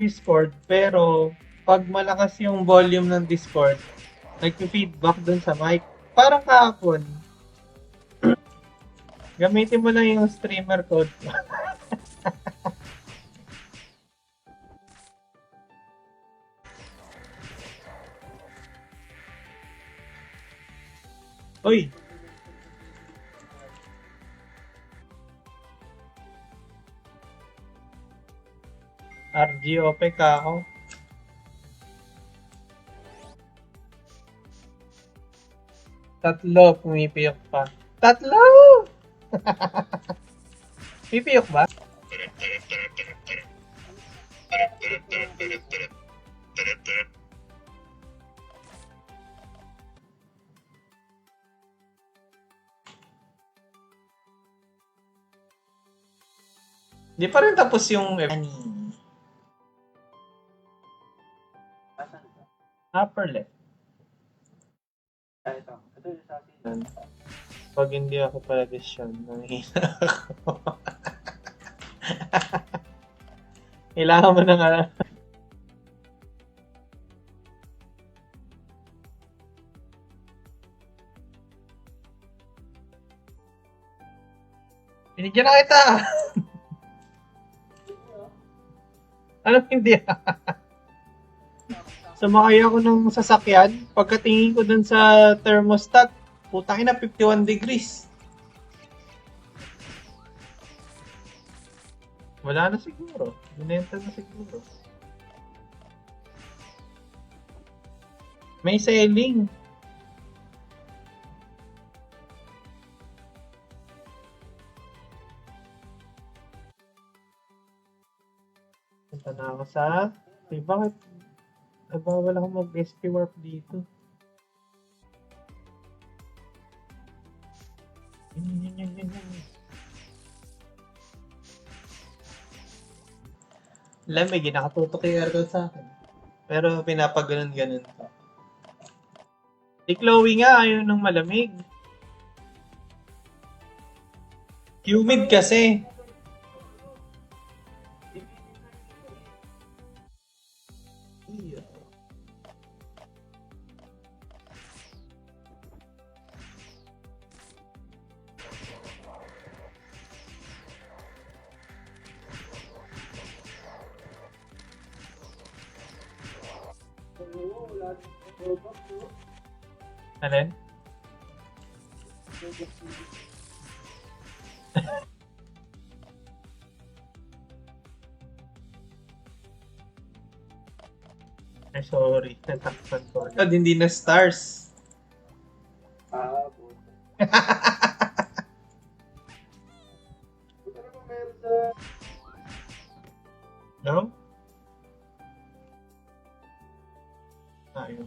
Discord, pero pag malakas yung volume ng Discord, nag-feedback dun sa mic. Parang kahapon, gamitin mo lang yung streamer code. Uy, RGOP ka ako. Tatlo, pumipiyok pa. Tatlo! Pipiyok ba? Di pa rin tapos yung upper left. Ito yung sa akin. Pag hindi ako pala desisyon, nanghihina ako. Kailangan mo ng Binigyan na kita! Alam hindi. Sumakay ako ng sasakyan. Pagkatingin ko dun sa thermostat, putang ina, 51 degrees. Wala na siguro. Binenta na siguro. May selling. Punta na ako sa... bakit? Bawal ako mag-SP warp dito. Yan. Lamig, nakatutok yung aircon sa akin. Pero pinapaganon-ganon pa. Si Chloe nga, ayaw ng malamig. Humid kasi. Alin? Ay, sorry. Natakpan ko. Hindi na stars. No? Ayun.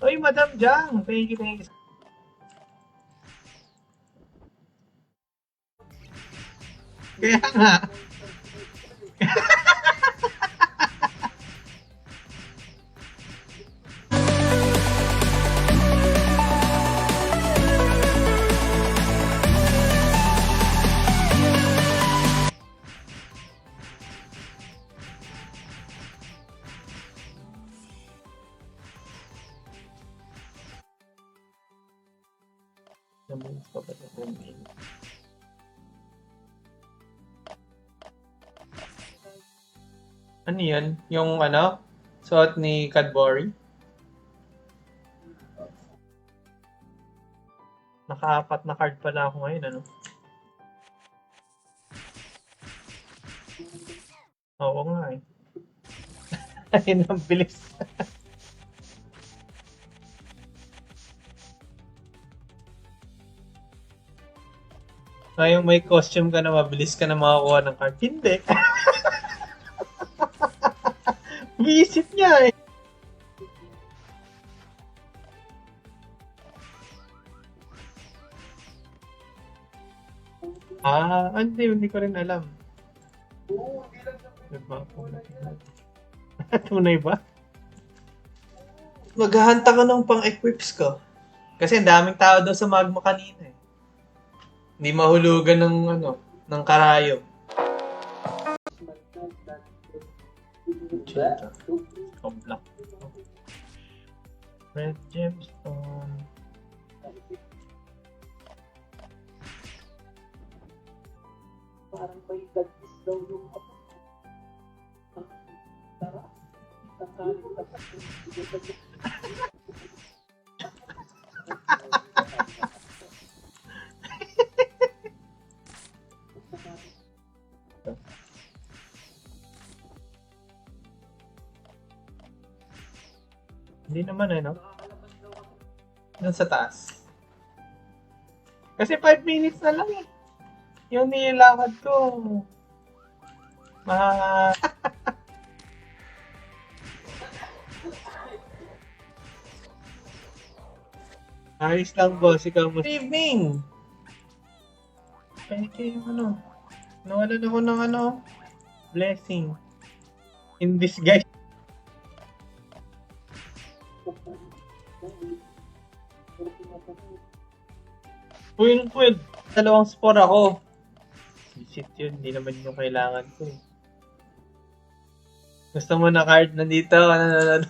Oy, Madam Jang! Thank you. Kaya nga. Ano yan? Yung ano? Suot ni Cadbury? Naka-apat na card pala ako ngayon, ano? Oo nga eh. Ayun ang bilis. Ngayong may costume ka na, mabilis ka na makakuha ng card. Hindi. Visit niya eh. Hindi ko rin alam. Diba? Tunay ba? Maghahanta ko ng pang-equips ko. Kasi ang daming tao daw sa Magma kanina eh. Hindi mahulugan ng ano, ng karayom. Black. Red gemstone. Parang may dagis daw yung ako. Tara, tanggalin ka. Hindi naman eh, no? Doon sa taas. Kasi 5 minutes na lang eh. Yung nilakad ko. Ayos lang boss, ikaw mo. Good evening! Pwede yung ano. Nawalan ako ng ano. Blessing. In disguise. Uy, 12. Dalawang spore ako. Shit yun, hindi naman yung kailangan ko eh. Gusto mo na card? Nandito, nanonood.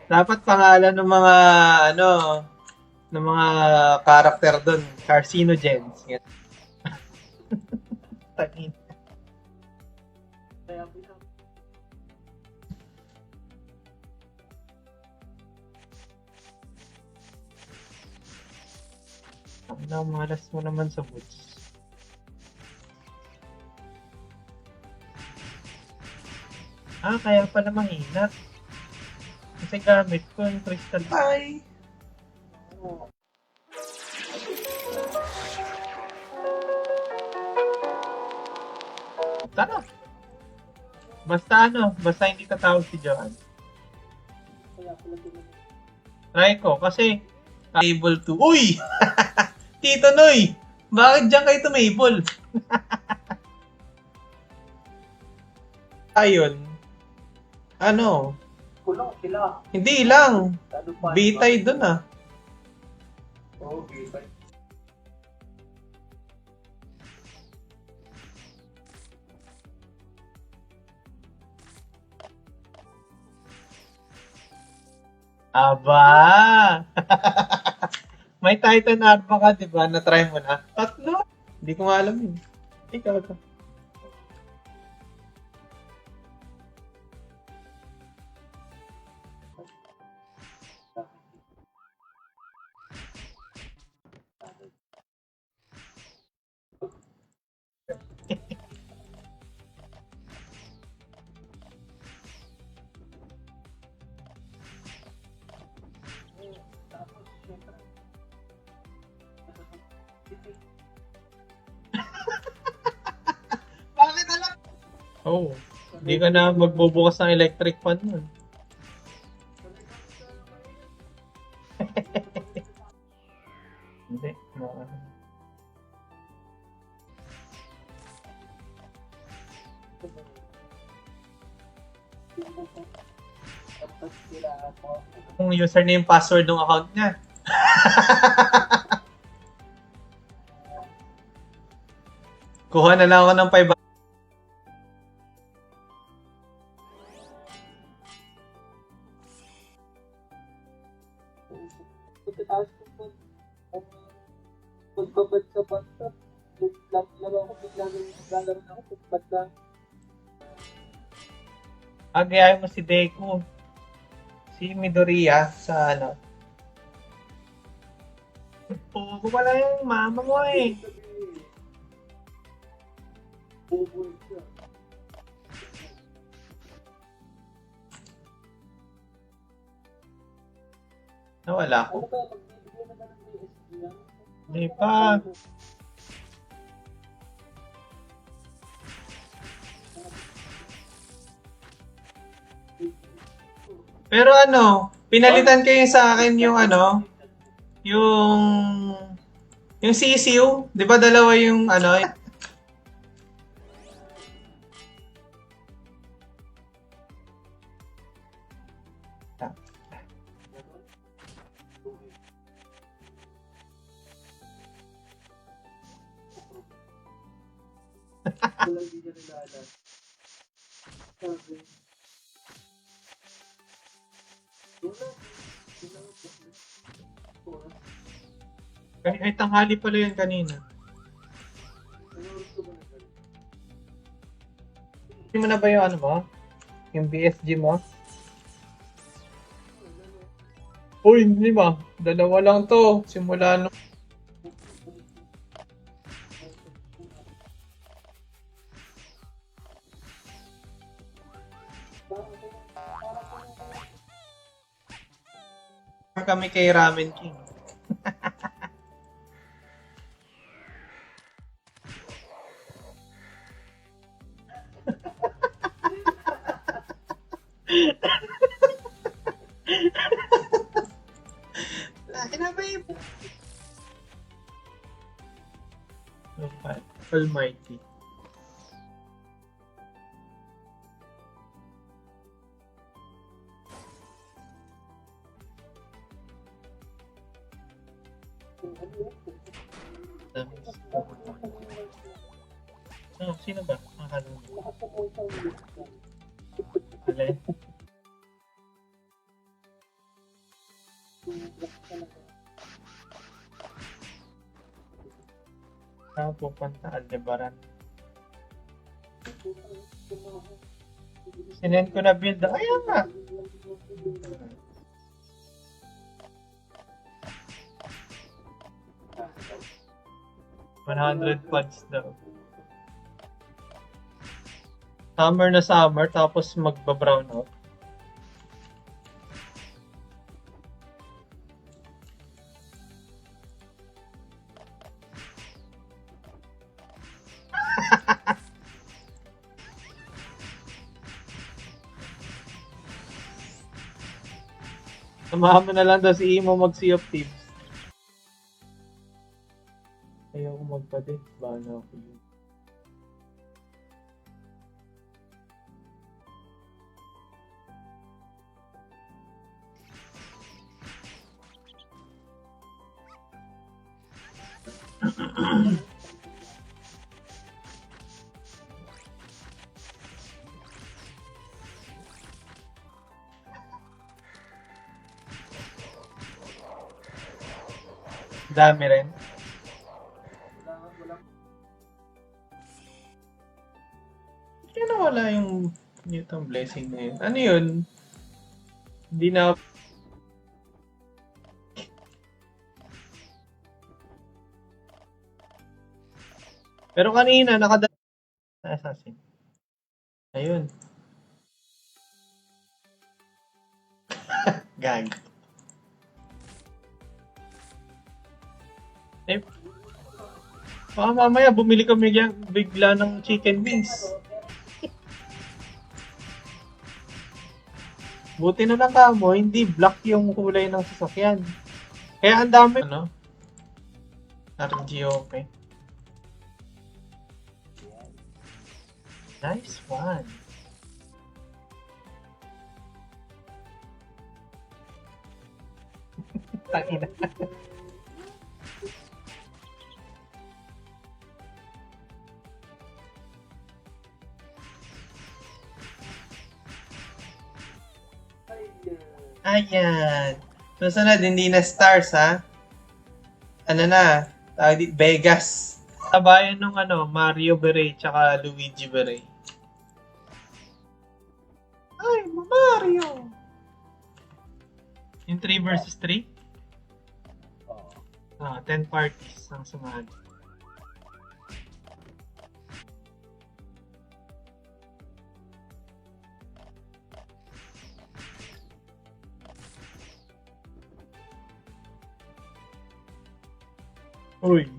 Dapat pangalan ng mga ano, ng mga character doon, carcinogens. Tangin. Ang malas mo naman sa boots. Kaya pala mahina. Kasi gamit ko yung crystal. Bye! Tara! Basta hindi tatawag si Johan. Try ko, kasi able to. Uy! Tito Noy! Bakit dyan kayo tumable? Ayun. Ano? Kulong sila. Hindi lang. Bitay dun ah. Oo, bitay. Aba! May Titan Arma ka, di ba? Na-try mo na? Tatlo? Hindi ko nga alam yun. Ikaw ka. Bakit alam? Oh, hindi ka na magbubukas ng electric fan nun. Hindi. Yung username password ng account niya. Kuha na lang ako ng 500. Pagkatapos ko magbabad sa basta, laro ako, biglang naglalaro na ako, basta. Agayahin mo si Deku. Si Midoriya sa ano. Pugo pala yung mama mo eh. Bubuhay siya. Nawala ko. Ano kaya magbibigay na ng BSG yan? Hindi pa. Pero ano, pinalitan kayo sa akin yung ano, yung Yung sisiw, di ba dalawa yung ano? Wala hindi niya nilala. Sabi, wala. Ay, tanghali pala yun kanina. Hindi mo na ba yung ano mo? Yung BSG mo? Uy, hindi ba? Dalawa lang to. Simula nung... kami kay Ramen King. Laki na ba yun? Almighty. Oh, sino ba? Akala mo. Alin? Saan pupunta? Aldebaran. Sinend ko na build. Ayan nga. $100 pods daw. Summer na summer, tapos magba-brown out. Samahan mo na lang daw si Imo mag-Sea of Thieves. Ayaw ko magpa-din. Bahala ako yun. Dami rin. Kaya nawala yung Newton blessing na yun. Ano yun? Hindi na... Pero kanina, nakadala na assassin. Ayun. Gag. Eh, baka mamaya bumili kami bigla ng chicken wings. Buti na lang kamo, hindi black yung kulay ng sasakyan. Kaya ang dami, ano? RGOP. Nice one. Takina. Ayan. Susunod, hindi na stars, ha? Ano na? Vegas. Tabayan nung ano, Mario Beret tsaka Luigi Beret. Ay, Mario! Yung 3 versus 3? 10 parties ang sumali. Uy.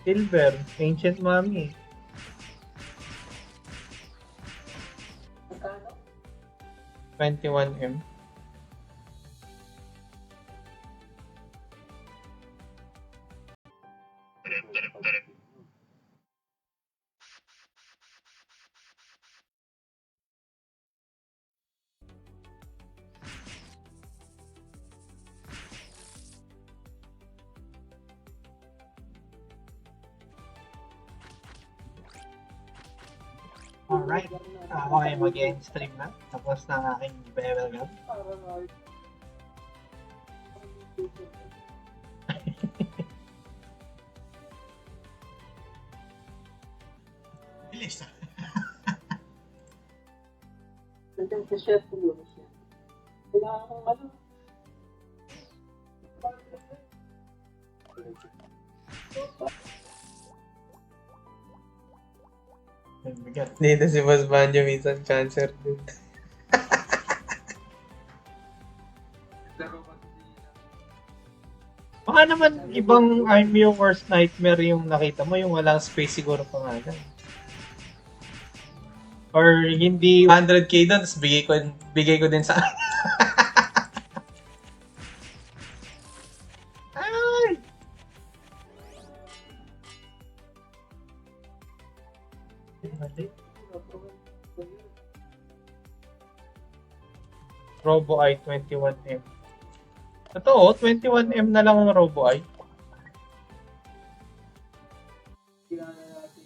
Silver, Ancient Mami. 21M. Alright. Ako ay mag-end stream na. Tapos na ang aking bevel gun. Parang ay... Bilis na. Nandiyan sa chef ko yun siya. Kailangan kong ano. Ang bigat. Dito si Boss Banjo minsan cancer din. Baka naman ibang I'm your worst nightmare yung nakita mo, yung walang space siguro pangalan. Or hindi 100k doon, tapos bigay ko din sa Ay! Robo i 21M. Totoo, 21M na lang ang Robo i. Kailangan natin.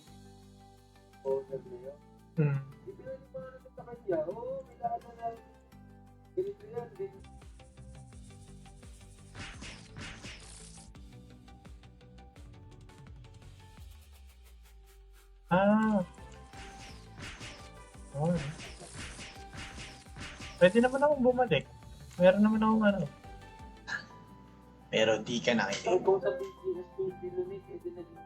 Oo, naglayo. Hmm. Ibigay mo natin sa kanya. Oo, kailangan na natin. Ganito yan. Ah. Oh. Pwede naman akong bumalik. Meron naman akong ano. Pero di ka nakitin. Ang kung sa Pilipinas, yung dinamit, eh, dinamit.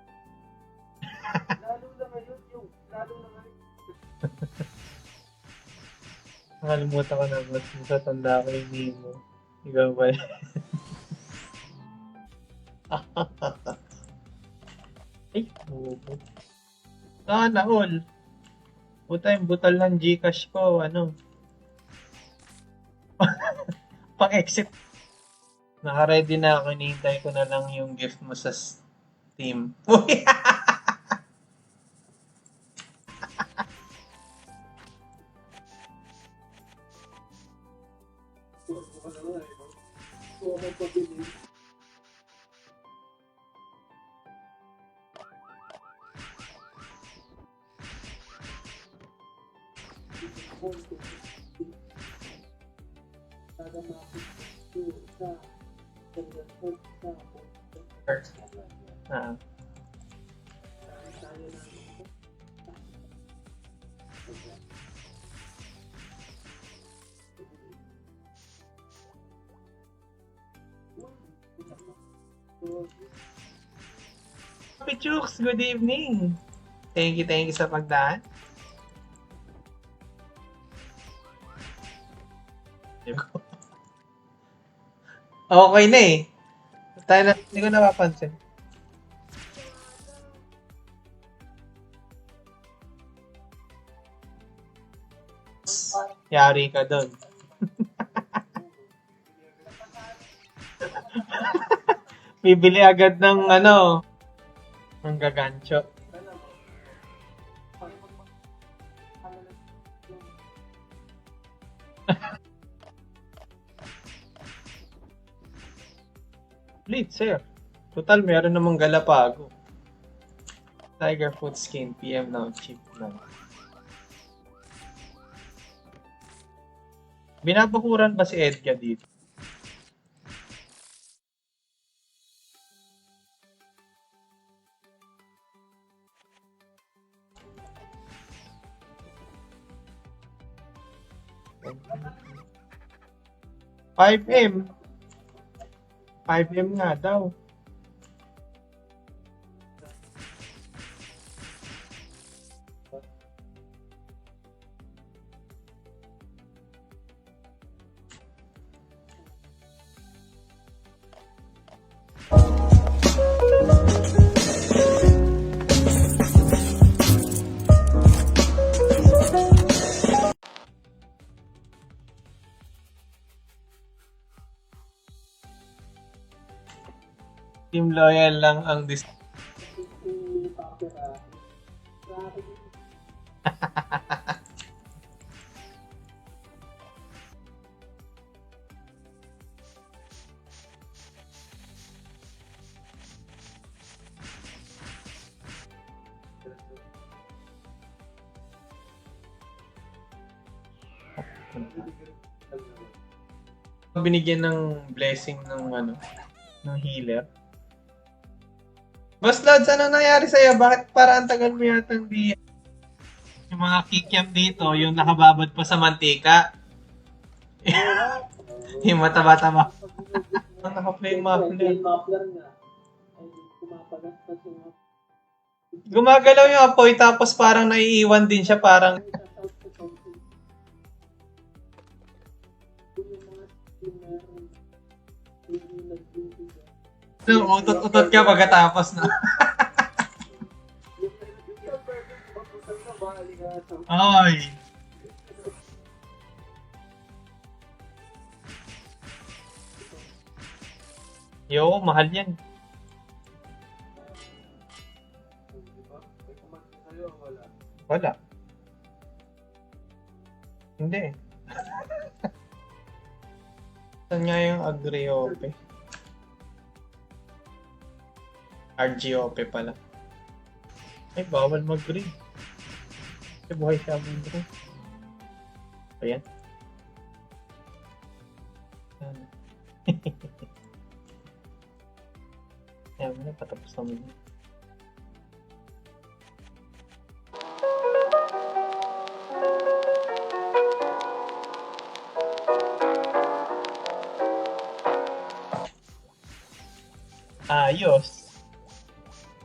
Lalo na ngayon yung, lalo na ngayon. Nakalimutan ko na mas sa tanda ko yung name mo. Ikaw ba? Ay, bubo. Sana all. Puta yung butal ng Gcash ko, ano. Pang-exit. Naka-ready na ako, hinihintay ko na lang yung gift mo sa Steam. Uy! Kung may pabili. Ah. Happy Chooks, good evening. Thank you sa pagdaan. Okay na eh. Tayo na, hindi ko napapansin. Yari ka doon. Bibili agad ng ano, ng gagancho. Please, sir. Total, meron namang Galapago. Tiger food skin, PM now, cheap lang. Binabakuran ba si Edgar dito? $5M. 5M nga daw. Team Loyal lang ang Si Paper, sa akin, binigyan ng blessing ng ng healer. Boss Lods, ano nangyari sa'yo? Bakit para ang tagal mo yata hindi yung mga kikiam dito, yung nakababad pa sa mantika? Yung mataba-taba. Ang naka-flame muffler. Plain muffler nga. Ay, kumapagas pa siya. Gumagalaw yung apoy tapos parang naiiwan din siya parang Ay, shoutout sa Chelsea. Yung mga streamer, hindi nagbibigay. utot-utot ka pagkatapos na. Yung perfect, maputang na bali ka. Ay. Yo, mahal yan. Diba? May command sa'yo, wala. Wala. Hindi. Saan nga yung Agriope? RGOP pala. Ay, bawal mag-green. Kasi buhay siya mag-green. Ayan. Ayan mo na, patapos naman yun. Ayos.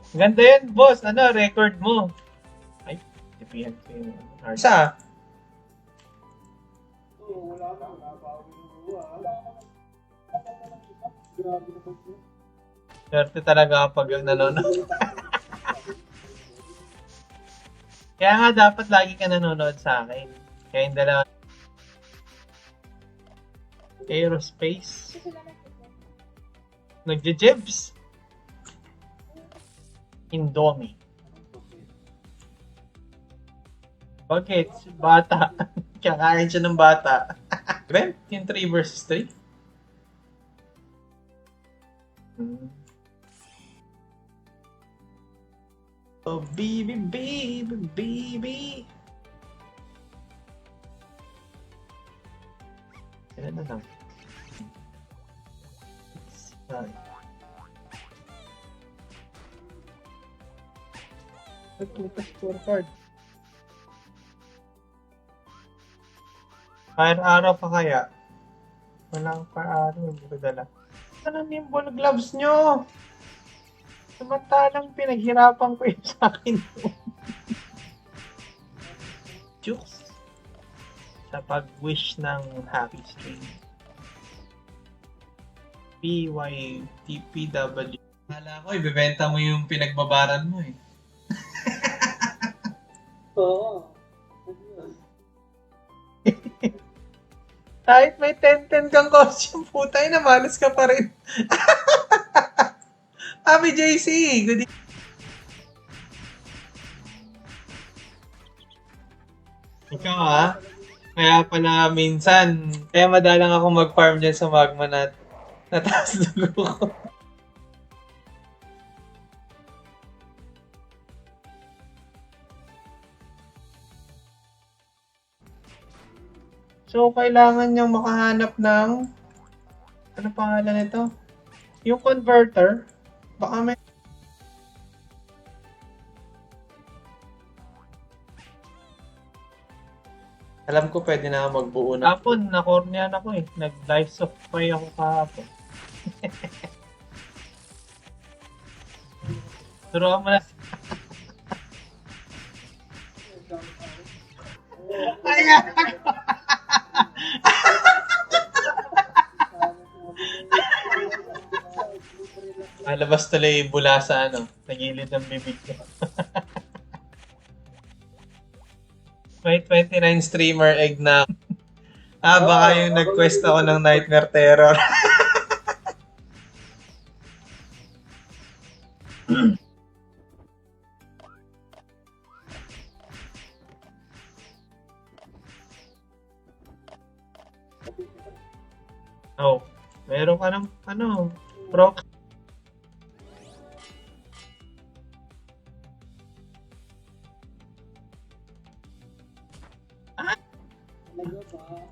Ganda yan, boss. Ano, record mo. Ay, tipihan ko yung Isa. Oo, wala na. Wala pa ako ng buwa. Grabe naman siya. Swerte talaga kapag nanonood. Kaya nga dapat lagi ka nanonood sa akin. Kaya yung dalawa. Aerospace. Nagje-jibs. Indomie. Bakit? Bata. Kakain siya ng bata. Grant, yung 3 versus 3? Oh, baby, baby, baby. Sila na lang. Sorry. Nagputas scorecard. Fire arrow pa kaya? Walang fire arrow, hindi ko dala. Ano nimble gloves nyo? Samantalang pinaghirapan ko yun sa akin. Jukes. Sa pag-wish ng happy stream. PYTPW. Hala ko, ibebenta mo yung pinagbabaran mo eh. Oo. Ano yun? Kahit may 10-10 kang costume, putay na malas ka pa rin. Happy JC! Good evening. Ikaw kaya pala minsan, kaya madalang ako mag-farm dyan sa magma na nataas dugo ko. So, kailangan niyang makahanap ng ano pangalan nito? Yung converter. Baka may alam ko pwede na ako magbuo na. Kapon, na-cornean ako eh. Nag-live soft pay ako kahapon. Turuan mo na. Ay, malabas tuloy bula sa sa gilid ng bibig ko. May 29 streamer egg na. Baka yung nag-quest ako ng Nightmare Terror. Oh, meron ka ng, ano, proc. Talaga ba?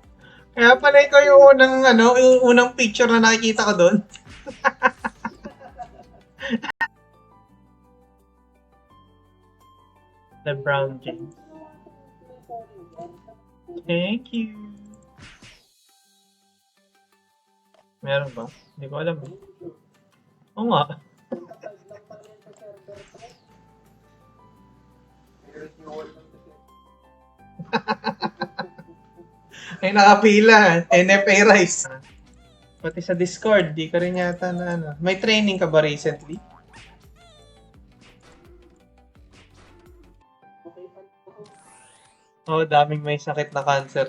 Kaya pala ikaw yung unang, ano, yung unang picture na nakikita ko doon. LeBron James. Thank you. Meron ba? Hindi ko alam. Oo nga. Ay, nakapila. NFA Rise. Pati sa Discord, di ka rin yata na ano. May training ka ba recently? Oo, daming may sakit na cancer.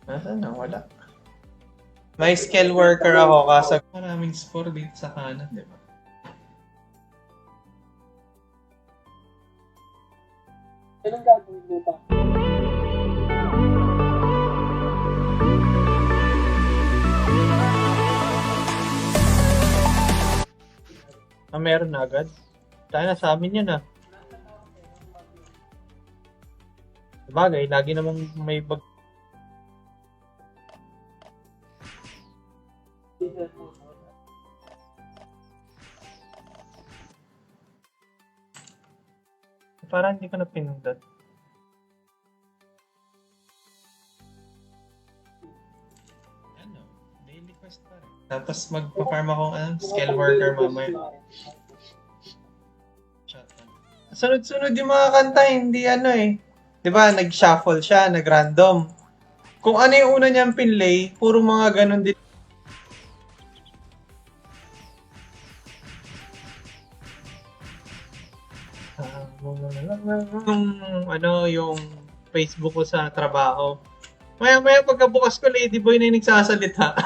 Nasaan na? Wala. May skill worker ako kaso maraming score dito sa kanan, di ba? Kailan gagawin mo pa? Meron na agad. Tayo na sa amin yan ah. Sabagay, lagi namang may bag. Parang hindi ko na pinundot. Ano? Daily quest pa rin. Tapos magpa-farm akong skill worker mamaya. Sunod-sunod yung mga kanta, hindi ano eh. 'Di ba, nag-shuffle siya, nag-random. Kung ano yung una niyang pinlay, puro mga ganun din. Yung ano, yung Facebook ko sa trabaho. Maya-maya pagkabukas ko, Ladyboy na yung nagsasalita.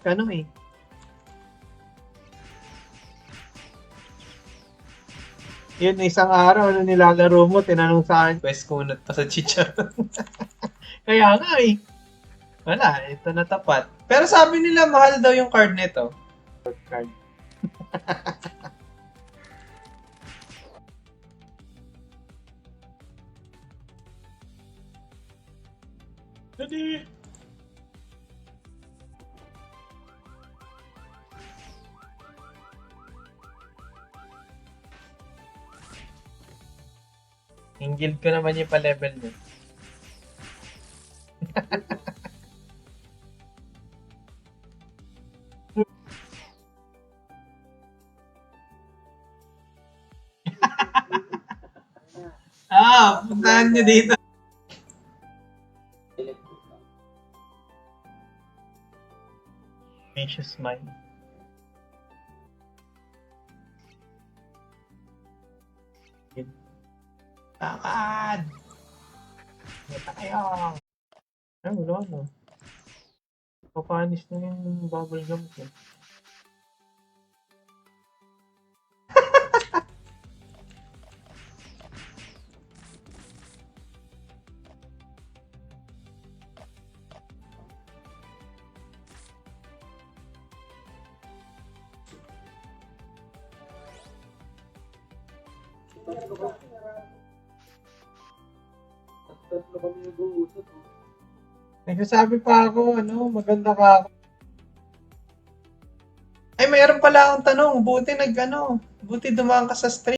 Ano eh. Yun, isang araw na nilalaro mo, tinanong sa akin, quest kunot pa sa chicharon. Kaya nga eh. Wala, ito na tapat. Pero sabi nila, mahal daw yung card nito. Card. Dali. Yung guild ko naman yung pa-level mo. Puntahan nyo dito. Vicious Mind. Takad! Mata kayo! Ay, wala na. Papanis na yung bubble gum ko. Tatlo kami nag-uusap. Nagsasabi pa ako, ano, maganda ka ako. Ay, mayroon pala akong tanong. Buti buti dumaan ka sa stream.